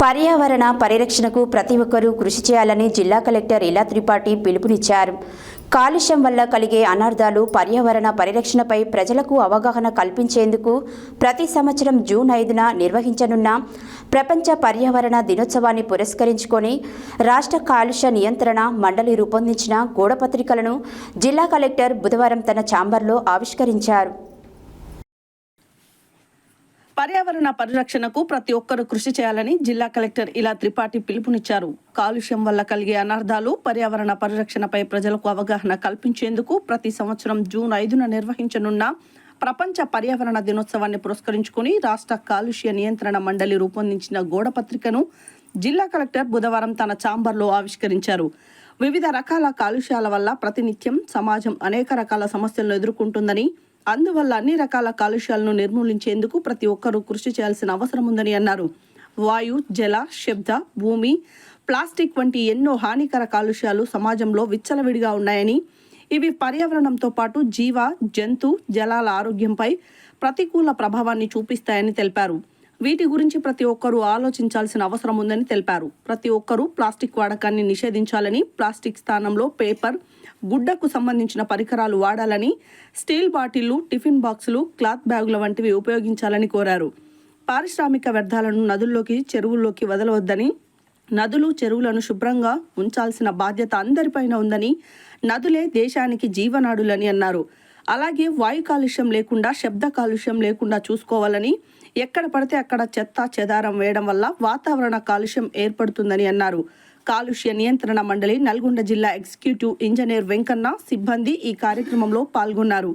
పర్యావరణ పరిరక్షణకు ప్రతి ఒక్కరూ కృషి చేయాలని జిల్లా కలెక్టర్ ఇలా త్రిపాఠి పిలుపునిచ్చారు. కాలుష్యం వల్ల కలిగే అనార్థాలు, పర్యావరణ పరిరక్షణపై ప్రజలకు అవగాహన కల్పించేందుకు ప్రతి సంవత్సరం జూన్ 5న నిర్వహించనున్న ప్రపంచ పర్యావరణ దినోత్సవాన్ని పురస్కరించుకొని రాష్ట్ర కాలుష్య నియంత్రణ మండలి రూపొందించిన గోడపత్రికలను జిల్లా కలెక్టర్ బుధవారం తన ఛాంబర్లో ఆవిష్కరించారు. పర్యావరణ పరిరక్షణకు ప్రతి ఒక్కరూ కృషి చేయాలని జిల్లా కలెక్టర్ ఇలా త్రిపాఠి పిలుపునిచ్చారు. కాలుష్యం వల్ల కలిగే అనార్థాలు, పర్యావరణ పరిరక్షణపై ప్రజలకు అవగాహన కల్పించేందుకు ప్రతి సంవత్సరం జూన్ 5న నిర్వహించనున్న ప్రపంచ పర్యావరణ దినోత్సవాన్ని పురస్కరించుకుని రాష్ట్ర కాలుష్య నియంత్రణ మండలి రూపొందించిన గోడపత్రికను జిల్లా కలెక్టర్ బుధవారం తన ఛాంబర్లో ఆవిష్కరించారు. వివిధ రకాల కాలుష్యాల వల్ల ప్రతినిత్యం సమాజం అనేక రకాల సమస్యలను ఎదుర్కొంటుందని, అందువల్ల అన్ని రకాల కాలుష్యాలను నిర్మూలించేందుకు ప్రతి ఒక్కరూ కృషి చేయాల్సిన అవసరం ఉందని అన్నారు. వాయు, జల, శబ్ద, భూమి, ప్లాస్టిక్ వంటి ఎన్నో హానికర కాలుష్యాలు సమాజంలో విచ్చలవిడిగా ఉన్నాయని, ఇవి పర్యావరణంతో పాటు జీవ, జంతు, జలాల ఆరోగ్యంపై ప్రతికూల ప్రభావాన్ని చూపిస్తాయని తెలిపారు. వీటి గురించి ప్రతి ఒక్కరూ ఆలోచించాల్సిన అవసరం ఉందని తెలిపారు. ప్రతి ఒక్కరూ ప్లాస్టిక్ వాడకాన్ని నిషేధించాలని, ప్లాస్టిక్ స్థానంలో పేపర్, గుడ్డకు సంబంధించిన పరికరాలు వాడాలని, స్టీల్ బాటిళ్లు, టిఫిన్ బాక్సులు, క్లాత్ బ్యాగుల వంటివి ఉపయోగించాలని కోరారు. పారిశ్రామిక వ్యర్థాలను నదుల్లోకి, చెరువుల్లోకి వదలవద్దని, నదులు, చెరువులను శుభ్రంగా ఉంచాల్సిన బాధ్యత అందరిపైన ఉందని, నదులే దేశానికి జీవనాడులని అన్నారు. అలాగే వాయు కాలుష్యం లేకుండా, శబ్ద కాలుష్యం లేకుండా చూసుకోవాలని, ఎక్కడ పడితే అక్కడ చెత్త చెదారం వేయడం వల్ల వాతావరణ కాలుష్యం ఏర్పడుతుందని అన్నారు. కాలుష్య నియంత్రణ మండలి నల్గొండ జిల్లా ఎగ్జిక్యూటివ్ ఇంజనీర్ వెంకన్న, సిబ్బంది ఈ కార్యక్రమంలో పాల్గొన్నారు.